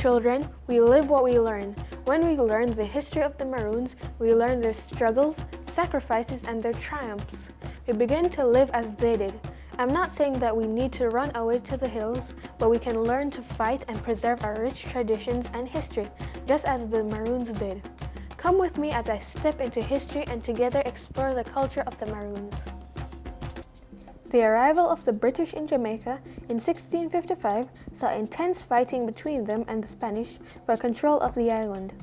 children, we live what we learn. When we learn the history of the Maroons, we learn their struggles, sacrifices, and their triumphs. We begin to live as they did. I'm not saying that we need to run away to the hills, but we can learn to fight and preserve our rich traditions and history, just as the Maroons did. Come with me as I step into history and together explore the culture of the Maroons. The arrival of the British in Jamaica in 1655 saw intense fighting between them and the Spanish for control of the island.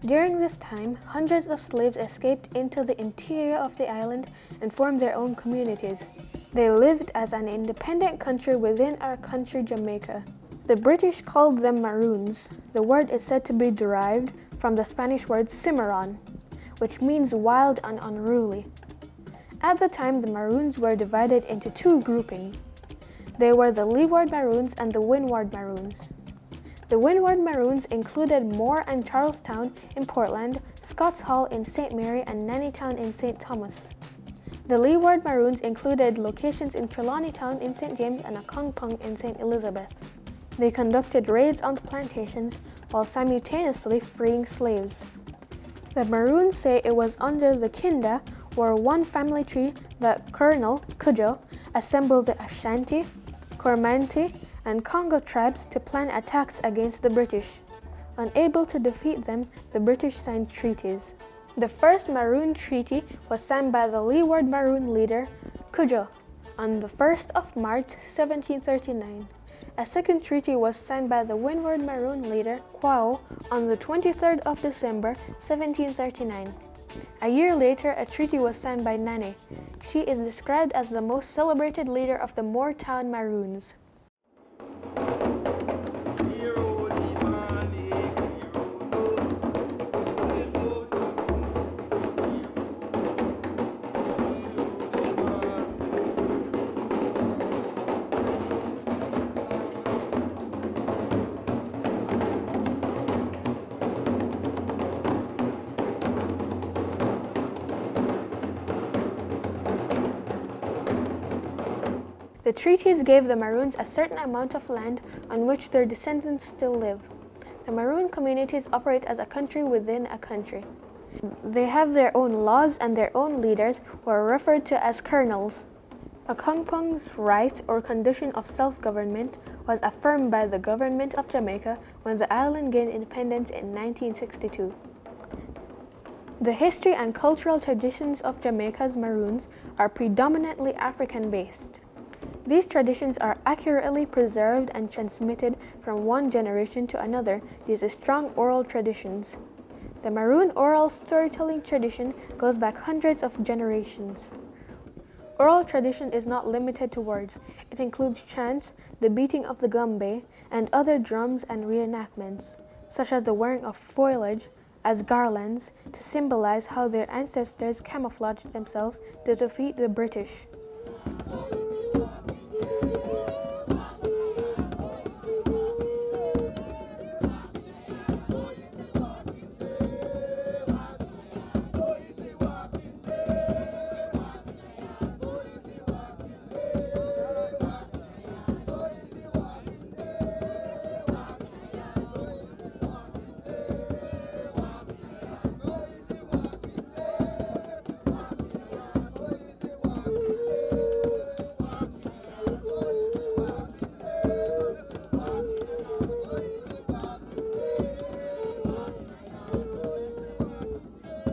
During this time, hundreds of slaves escaped into the interior of the island and formed their own communities. They lived as an independent country within our country, Jamaica. The British called them Maroons. The word is said to be derived from the Spanish word cimarron, which means wild and unruly. At the time, the Maroons were divided into two groupings. They were the Leeward Maroons and the Windward Maroons. The Windward Maroons included Moore and Charlestown in Portland, Scots Hall in St. Mary, and Nannytown in St. Thomas. The Leeward Maroons included locations in Trelawney Town in St. James and Akongpung in St. Elizabeth. They conducted raids on the plantations while simultaneously freeing slaves. The Maroons say it was under the Kinda, or one family tree, that Colonel Cudjoe assembled the Ashanti, Coromantee, and Congo tribes to plan attacks against the British. Unable to defeat them, the British signed treaties. The first Maroon Treaty was signed by the Leeward Maroon leader, Cudjoe, on the 1st of March 1739. A second treaty was signed by the Windward Maroon leader, Quao, on the 23rd of December 1739. A year later, a treaty was signed by Nane. She is described as the most celebrated leader of the Moortown Maroons. The treaties gave the Maroons a certain amount of land on which their descendants still live. The Maroon communities operate as a country within a country. They have their own laws and their own leaders who are referred to as colonels. Akongpung's right or condition of self-government was affirmed by the government of Jamaica when the island gained independence in 1962. The history and cultural traditions of Jamaica's Maroons are predominantly African-based. These traditions are accurately preserved and transmitted from one generation to another due to strong oral traditions. The Maroon oral storytelling tradition goes back hundreds of generations. Oral tradition is not limited to words. It includes chants, the beating of the gumbe, and other drums and reenactments, such as the wearing of foliage as garlands to symbolize how their ancestors camouflaged themselves to defeat the British.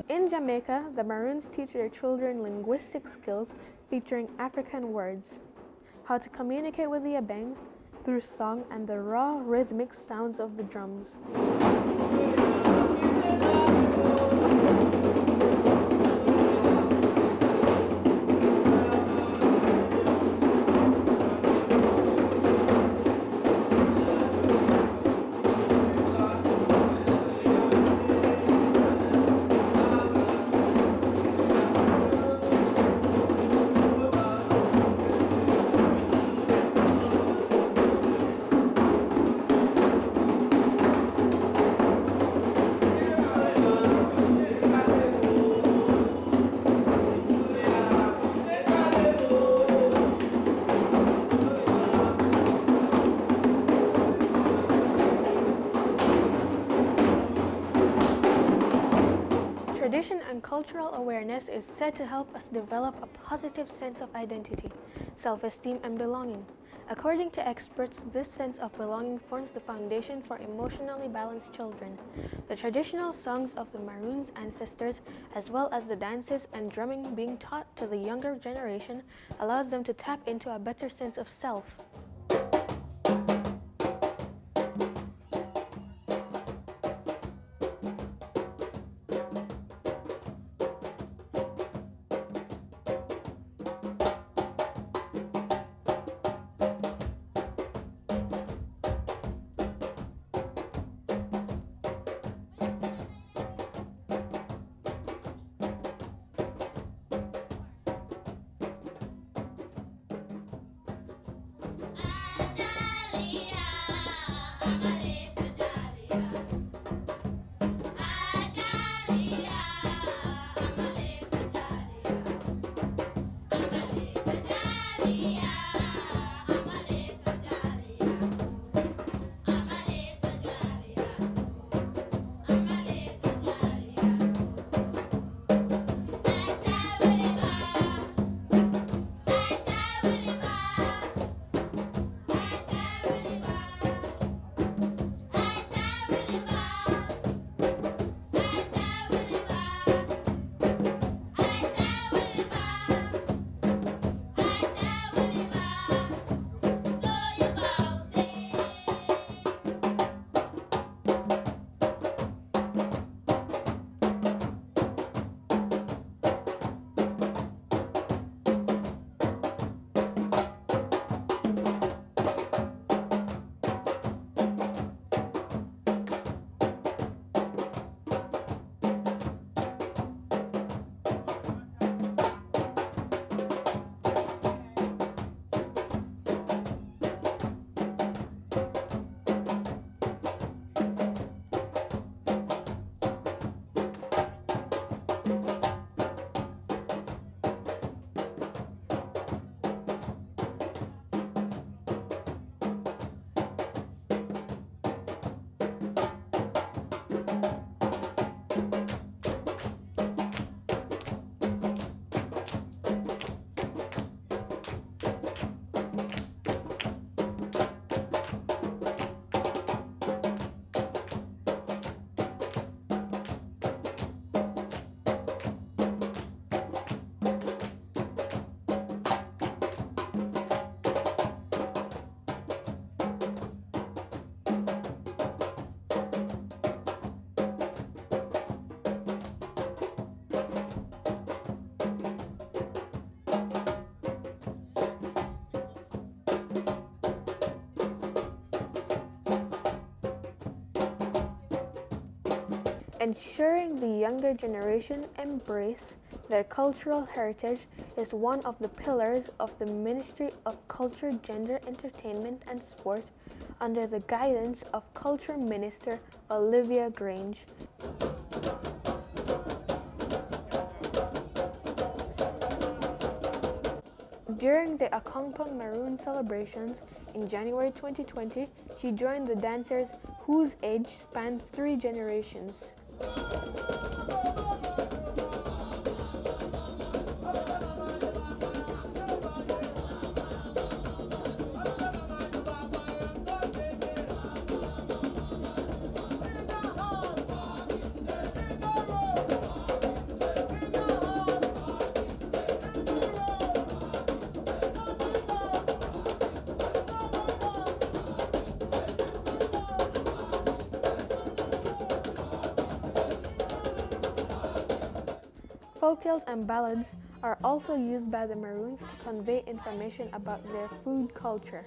In Jamaica, the Maroons teach their children linguistic skills featuring African words, how to communicate with the Abeng through song and the raw rhythmic sounds of the drums. cultural awareness is said to help us develop a positive sense of identity, self-esteem, and belonging. According to experts, this sense of belonging forms the foundation for emotionally balanced children. The traditional songs of the Maroons' ancestors, as well as the dances and drumming being taught to the younger generation, allows them to tap into a better sense of self. Ensuring the younger generation embrace their cultural heritage is one of the pillars of the Ministry of Culture, Gender, Entertainment and Sport under the guidance of Culture Minister Olivia Grange. During the Akongpong Maroon celebrations in January 2020, she joined the dancers whose age spanned 3 generations. Folktales and ballads are also used by the Maroons to convey information about their food culture.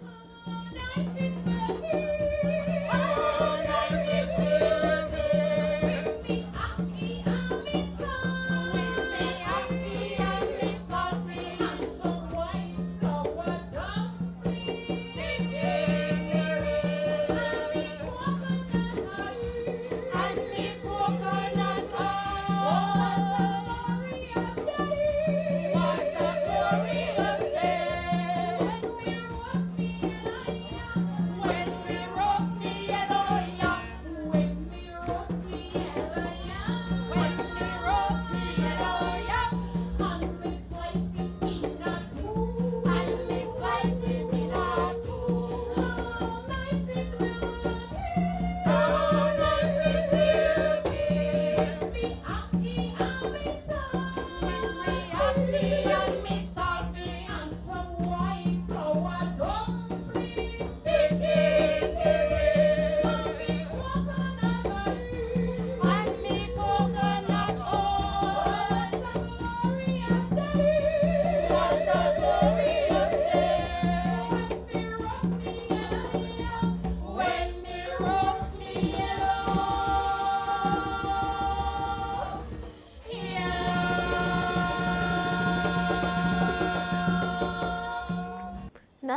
When we're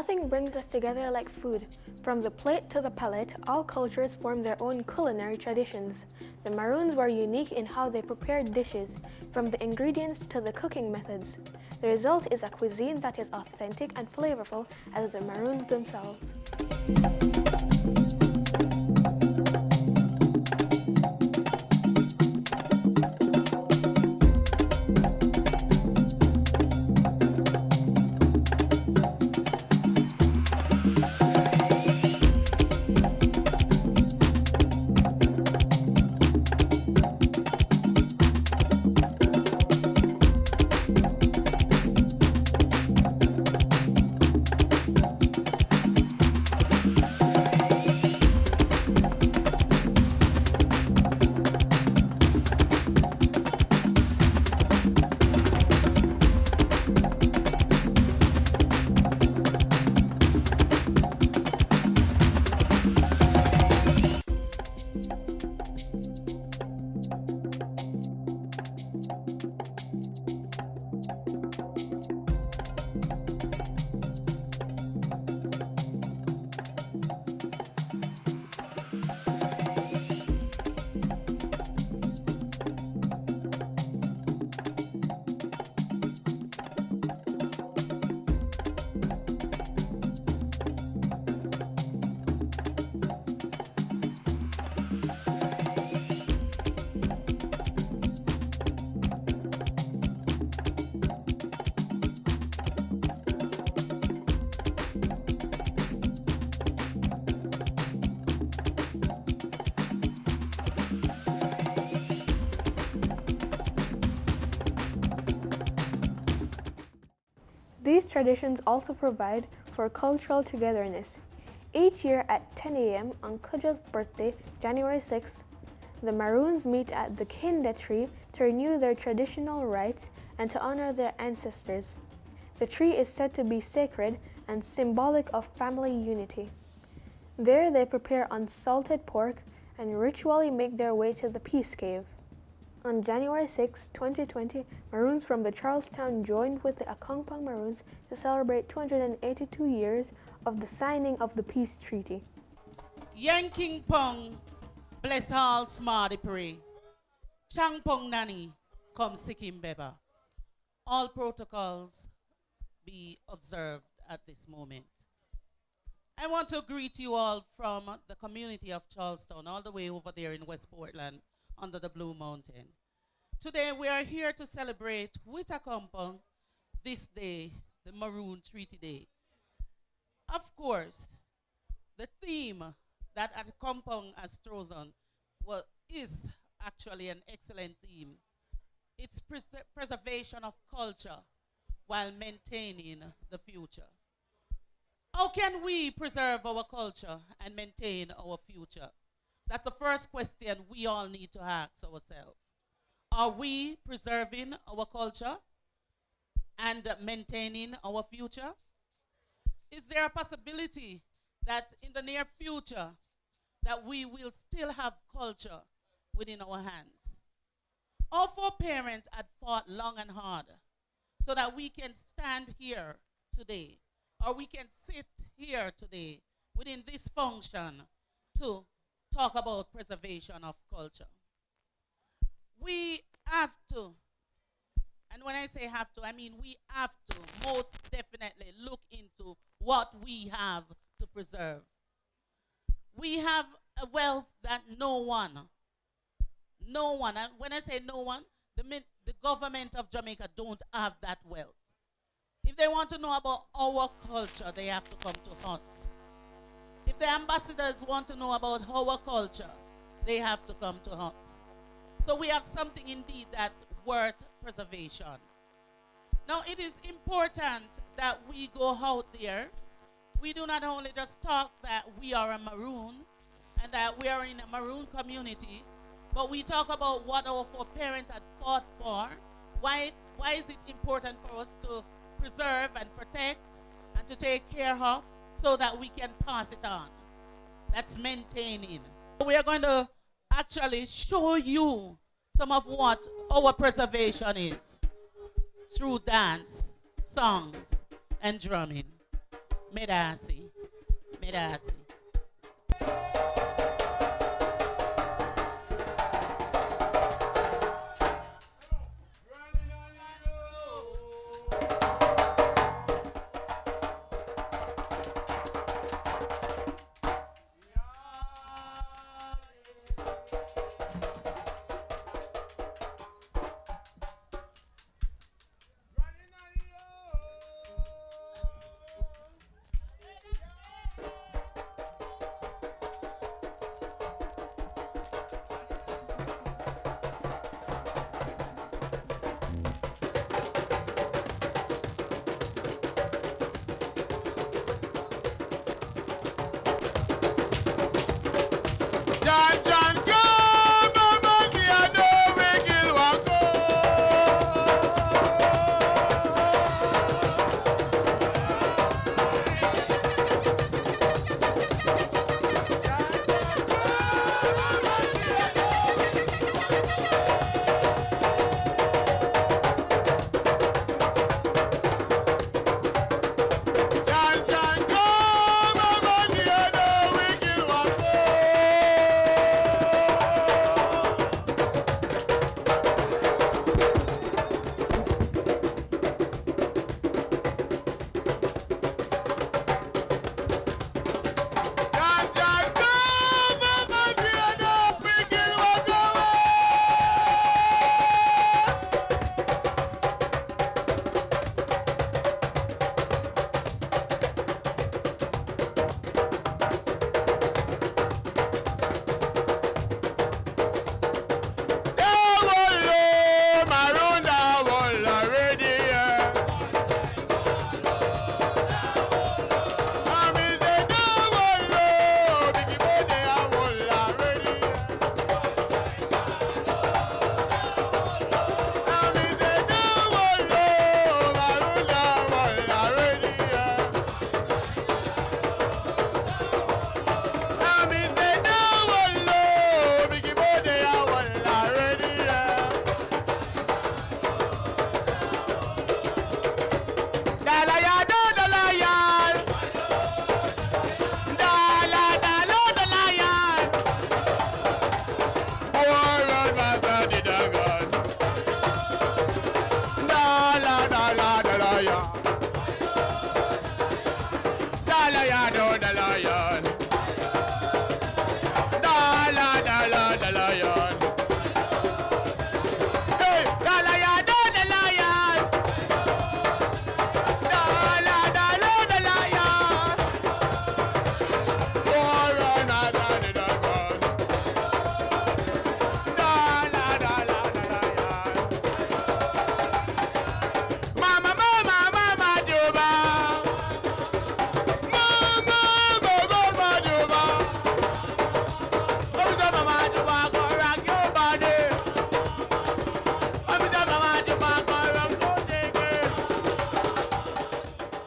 Nothing brings us together like food. From the plate to the palate, all cultures form their own culinary traditions. The Maroons were unique in how they prepared dishes, from the ingredients to the cooking methods. The result is a cuisine that is authentic and flavorful as the Maroons themselves. These traditions also provide for cultural togetherness. Each year at 10 a.m. on Kuja's birthday, January 6th, the Maroons meet at the Kinde tree to renew their traditional rites and to honor their ancestors. The tree is said to be sacred and symbolic of family unity. There they prepare unsalted pork and ritually make their way to the Peace Cave. On January 6, 2020, Maroons from the Charlestown joined with the Akongpong Maroons to celebrate 282 years of the signing of the peace treaty. Yanking Pong, bless all smarty pray. Chang Pong Nani, come Sikkim Beba. All protocols be observed at this moment. I want to greet you all from the community of Charlestown, all the way over there in West Portland, under the Blue Mountain. Today we are here to celebrate with Akongpong this day, the Maroon Treaty Day. Of course, the theme that Akongpong has chosen is actually an excellent theme. It's preservation of culture while maintaining the future. How can we preserve our culture and maintain our future? That's the first question we all need to ask ourselves. Are we preserving our culture and maintaining our future? Is there a possibility that in the near future that we will still have culture within our hands? Our foreparents had fought long and hard so that we can stand here today, or we can sit here today within this function to talk about preservation of culture. We have to, and when I say have to, I mean we have to most definitely look into what we have to preserve. We have a wealth that no one, and when I say no one, the government of Jamaica don't have that wealth. If they want to know about our culture, they have to come to us. If the ambassadors want to know about our culture, they have to come to us. So we have something indeed that worth preservation. Now it is important that we go out there. We do not only just talk that we are a Maroon and that we are in a Maroon community, but we talk about what our foreparents had fought for. Why is it important for us to preserve and protect and to take care of so that we can pass it on? That's maintaining. We are going to actually show you some of what our preservation is through dance, songs, and drumming. Medasi. Medasi.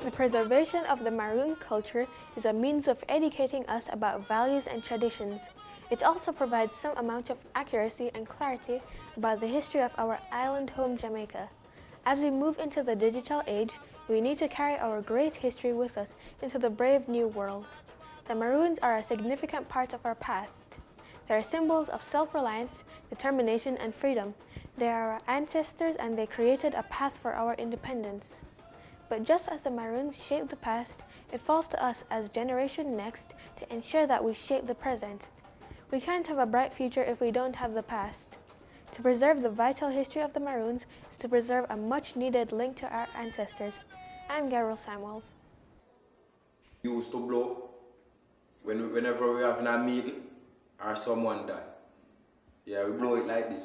The preservation of the Maroon culture is a means of educating us about values and traditions. It also provides some amount of accuracy and clarity about the history of our island home Jamaica. As we move into the digital age, we need to carry our great history with us into the brave new world. The Maroons are a significant part of our past. They are symbols of self-reliance, determination, and freedom. They are our ancestors and they created a path for our independence. But just as the Maroons shaped the past, it falls to us as Generation Next to ensure that we shape the present. We can't have a bright future if we don't have the past. To preserve the vital history of the Maroons is to preserve a much-needed link to our ancestors. I'm Garrel Samuels. Used to blow whenever we have a meeting or someone die. Yeah, we blow it like this.